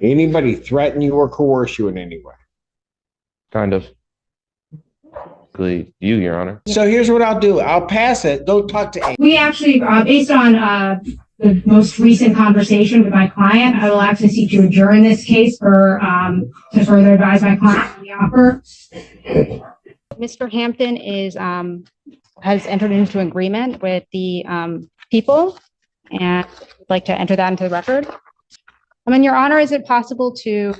Anybody threaten you or coerce you in any way? Kind of. You, Your Honor. So here's what I'll do. I'll pass it. Go talk to Amy. We actually, based on the most recent conversation with my client, I will actually seek to adjourn this case for to further advise my client on the offer. Mr. Hampton has entered into agreement with the people, and would like to enter that into the record. Your Honor, is it possible to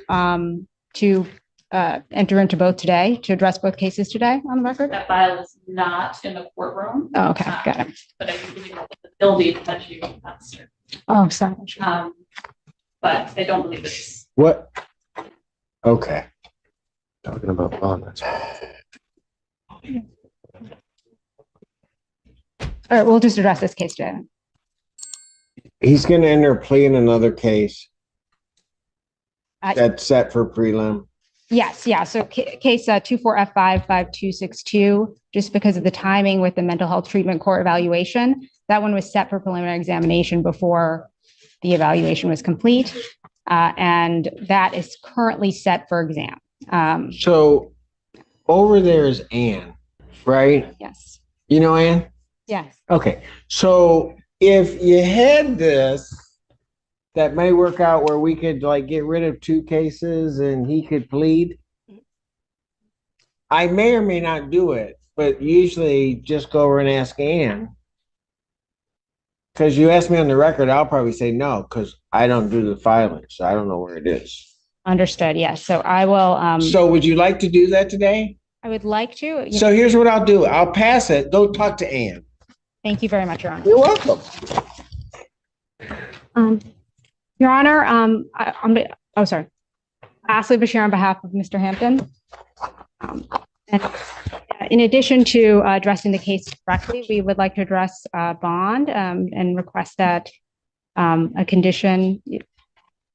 enter into both today, to address both cases today on the record? That file is not in the courtroom. Oh, okay, got it. But I can give you the ability to touch you faster. Oh, sorry. But I don't believe it's. What? Okay. Talking about bond. That's All right, we'll just address this case today. He's going to enter a plea in another case that's set for prelim. Yes, yeah. So case 24F55262, just because of the timing with the mental health treatment court evaluation, that one was set for preliminary examination before the evaluation was complete. And that is currently set for exam. So over there is Ann, right? Yes. You know Ann? Yes. Okay. So if you had this, that may work out where we could like get rid of two cases and he could plead. I may or may not do it, but usually just go over and ask Ann. Because you asked me on the record, I'll probably say no, because I don't do the filing, so I don't know where it is. Understood. Yes. So I will. So would you like to do that today? I would like to. So here's what I'll do. I'll pass it. Go talk to Ann. Thank you very much, Your Honor. You're welcome. Your Honor, sorry. Ashley Bashir on behalf of Mr. Hampton. And in addition to addressing the case directly, we would like to address bond and request that a condition,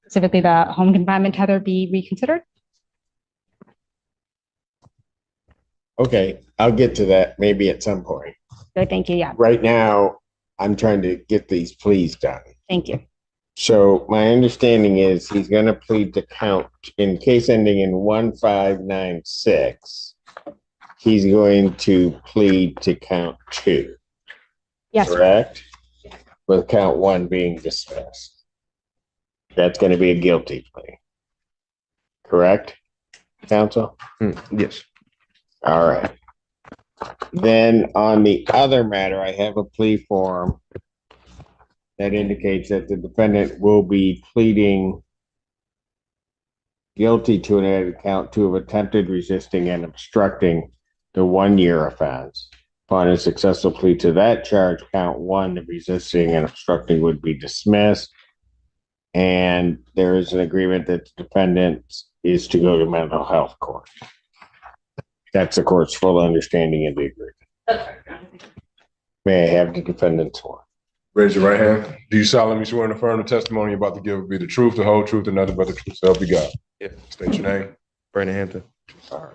specifically the home confinement tether, be reconsidered. Okay, I'll get to that maybe at some point. Good, thank you. Yeah, Right now, I'm trying to get these pleas done. thank you. So my understanding is he's going to plead to count in case ending in 1596. He's going to plead to count 2. Yes. Correct? With count 1 being dismissed. That's going to be a guilty plea. Correct, counsel? yes. All right. Then on the other matter, I have a plea form that indicates that the defendant will be pleading guilty to an added count 2 of attempted resisting and obstructing the 1-year offense. Upon a successful plea to that charge, count 1, the resisting and obstructing, would be dismissed. And there is an agreement that the defendant is to go to mental health court. That's the court's full understanding of the agreement. That's right. May I have the defendant's one? Raise your right hand. Do you solemnly swear and affirm the testimony you're about to give will be the truth, the whole truth, and nothing but the truth, so help you God? Yeah. State your name. Brandon Hampton. All right.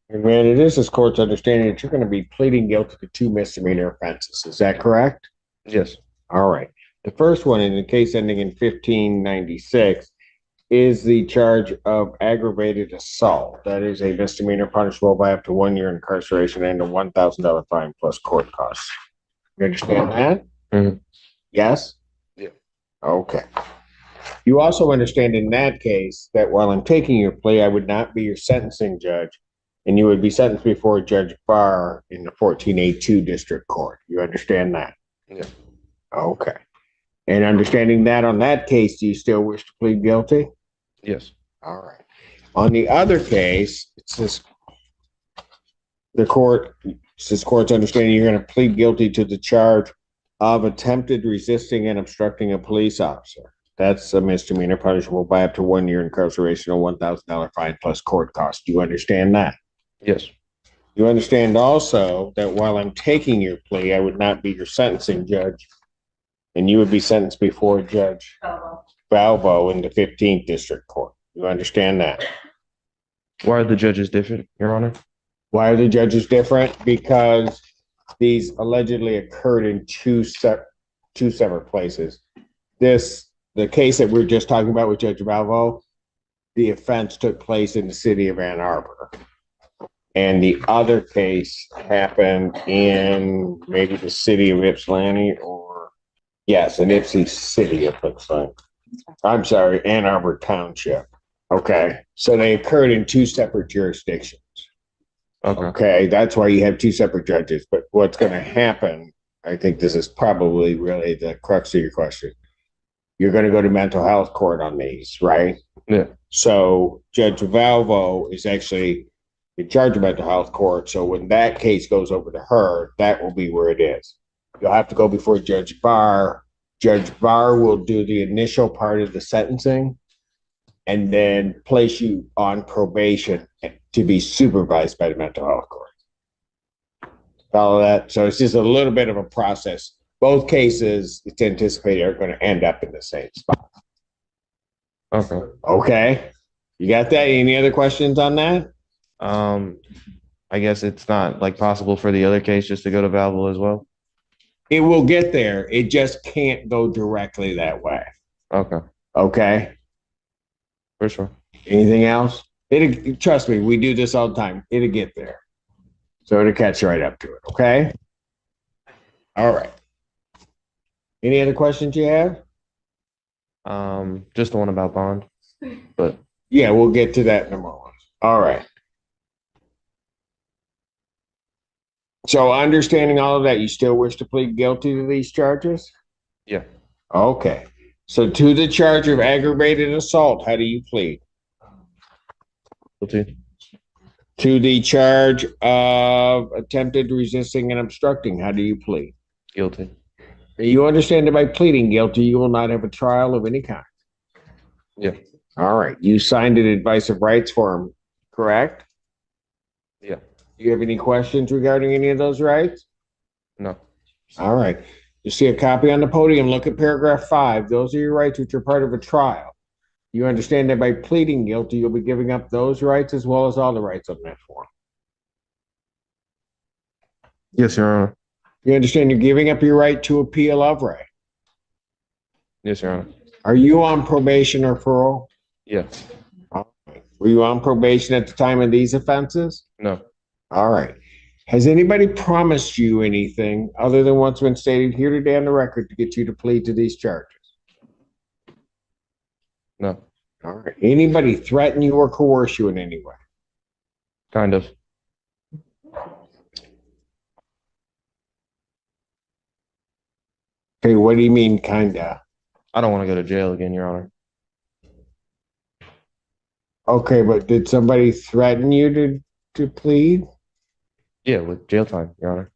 Man, it is this court's understanding that you're going to be pleading guilty to 2 misdemeanor offenses. Is that correct? Yes. All right. The first one, in the case ending in 1596, is the charge of aggravated assault. That is a misdemeanor punishable by up to 1 year incarceration and a $1,000 fine plus court costs. You understand that? Mm-hmm. Yes? Yeah. Okay. You also understand in that case that while I'm taking your plea, I would not be your sentencing judge, and you would be sentenced before Judge Barr in the 14A2 District Court. You understand that? Yeah. Okay. And understanding that on that case, do you still wish to plead guilty? Yes. All right. On the other case, it says court's understanding you're going to plead guilty to the charge of attempted resisting and obstructing a police officer. That's a misdemeanor punishable by up to 1 year incarceration or $1,000 fine plus court costs. Do you understand that? Yes. You understand also that while I'm taking your plea, I would not be your sentencing judge, and you would be sentenced before Judge Balbo in the 15th District Court. You understand that? Why are the judges different, Your Honor? Why are the judges different? Because these allegedly occurred in two separate places. This the case that we're just talking about with Judge Valvo, the offense took place in the city of Ann Arbor. And the other case happened in maybe the city of Ypsilanti or, yes, in Ypsi City, it looks like. I'm sorry, Ann Arbor Township. Okay, so they occurred in two separate jurisdictions. Okay. Okay, that's why you have two separate judges. But what's going to happen, I think this is probably really the crux of your question. You're going to go to mental health court on these, right? Yeah. So Judge Valvo is actually in charge of mental health court. So when that case goes over to her, that will be where it is. You'll have to go before Judge Barr. Judge Barr will do the initial part of the sentencing and then place you on probation to be supervised by the mental health court. Follow that? So it's just a little bit of a process. Both cases, it's anticipated, are going to end up in the same spot. Okay. Okay. You got that? Any other questions on that? I guess it's not like possible for the other case just to go to Valvo as well. It will get there. It just can't go directly that way. Okay. Okay. For sure. Anything else? Trust me, we do this all the time. It'll get there. So it'll catch right up to it. Okay. All right. Any other questions you have? Just the one about bond, but Yeah, we'll get to that in a moment. All right. So understanding all of that, you still wish to plead guilty to these charges? yeah, Okay. So to the charge of aggravated assault, how do you plead? guilty. To the charge of attempted resisting and obstructing, how do you plead? Guilty. You understand that by pleading guilty, you will not have a trial of any kind. Yeah. All right. You signed an advice of rights form, correct? Yeah. Do you have any questions regarding any of those rights? No. All right. You see a copy on the podium. Look at paragraph 5. Those are your rights which are part of a trial. You understand that by pleading guilty, you'll be giving up those rights as well as all the rights on that form. Yes, Your Honor. You understand you're giving up your right to appeal of right. Yes, Your Honor. Are you on probation or parole? Yeah. All right. Were you on probation at the time of these offenses? No. All right. Has anybody promised you anything other than what's been stated here today on the record to get you to plead to these charges? No. All right. Anybody threaten you or coerce you in any way? Kind of. Okay, what do you mean, kinda? I don't want to go to jail again, Your Honor. Okay, but did somebody threaten you to plead? Yeah, with jail time, Your Honor.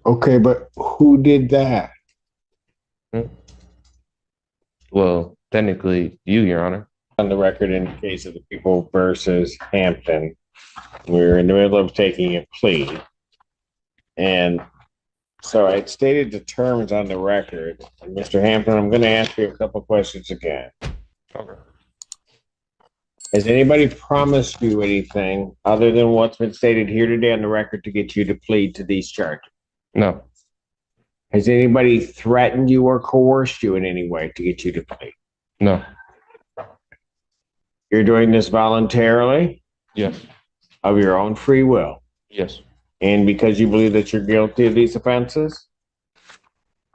Okay, but who did that? Well, technically, you, Your Honor. On the record in the case of the people versus Hampton, we're in the middle of taking a plea. And so I stated the terms on the record. And Mr. Hampton, I'm going to ask you a couple questions again. Okay. Has anybody promised you anything other than what's been stated here today on the record to get you to plead to these charges? No. Has anybody threatened you or coerced you in any way to get you to plead? No. You're doing this voluntarily, Yes. of your own free will, Yes. and because you believe that you're guilty of these offenses?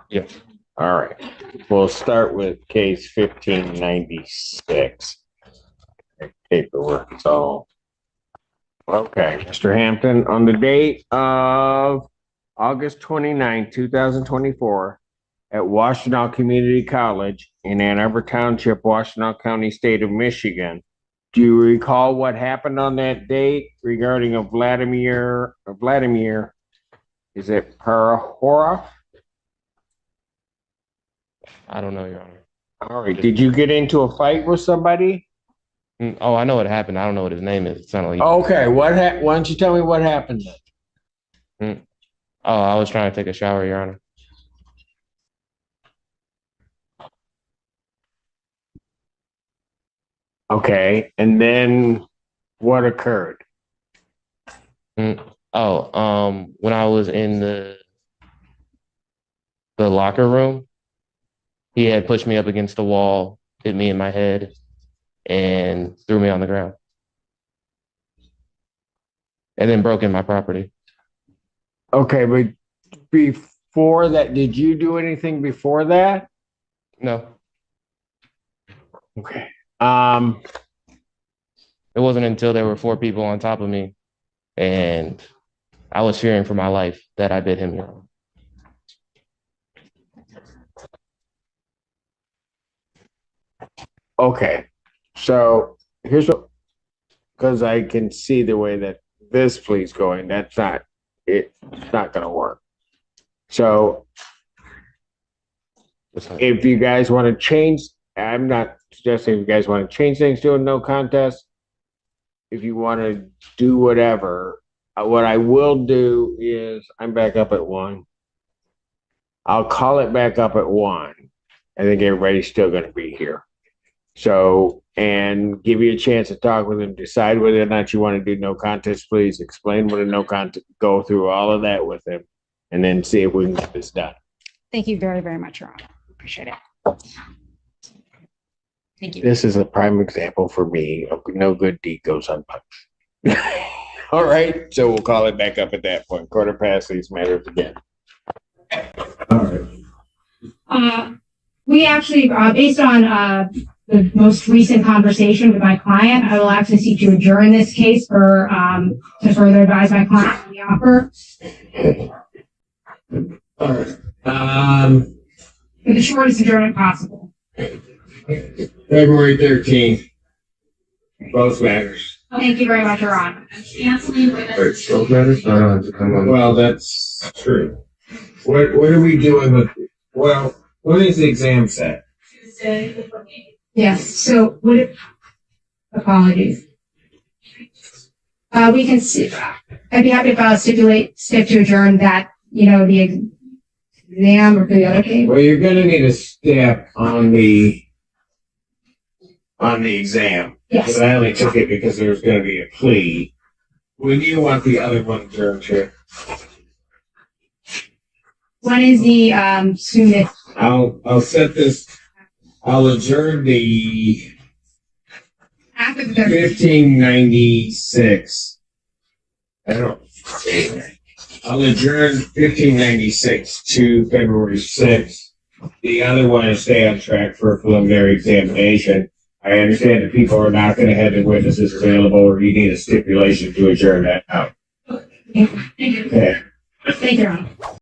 Yes. All right. We'll start with case 1596. Paperwork. So, okay, Mr. Hampton, on the date of August 29, 2024, at Washtenaw Community College in Ann Arbor Township, Washtenaw County, state of Michigan. Do you recall what happened on that date regarding a Vladimir, is it Parahorov? I don't know, Your Honor. All right. Did you get into a fight with somebody? Oh, I know what happened. I don't know what his name is. It sounded like. Okay. Why don't you tell me what happened then? Oh, I was trying to take a shower, Your Honor. Okay. And then what occurred? When I was in the locker room, He had pushed me up against the wall, hit me in my head, and threw me on the ground. And then broke in my property. Okay, but before that, did you do anything before that? No, Okay. it wasn't until there were 4 people on top of me and I was fearing for my life that I bit him here. Okay, so here's what, because I can see the way that this plea's going, it's not gonna work. So if you guys want to change, I'm not suggesting you guys want to change things to a no contest. If you want to do whatever, what I will do is I'm back up at 1. I'll call it back up at 1. I think everybody's still going to be here. So, and give you a chance to talk with them, decide whether or not you want to do no contest, please explain what a no contest, go through all of that with them, and then see if we can get this done. Thank you very, very much, Your Honor. Appreciate it. Thank you. This is a prime example for me of no good deed goes unpunished. All right, so we'll call it back up at that point. Quarter past these matters again. All right. We actually, based on the most recent conversation with my client, I will actually seek to adjourn this case for to further advise my client on the offer. All right. For the shortest adjournment possible. February 13th. Both matters. Thank you very much, Your Honor. Both matters? Well, that's true. What are we doing with, well, what is the exam set? Yes, so apologies. We can see, I'd be happy to stip to adjourn that, the exam or for the other case. Well, you're gonna need a step on the exam. Yes. But I only took it because there was gonna be a plea. When do you want the other one adjourned to? When is the soonest? I'll set this, I'll adjourn the After the 1596. I'll adjourn 1596 to February 6th. The other one is stay on track for a preliminary examination. I understand that people are not going to have the witnesses available, or you need a stipulation to adjourn that out. Thank you. Okay. Thank you, Your Honor.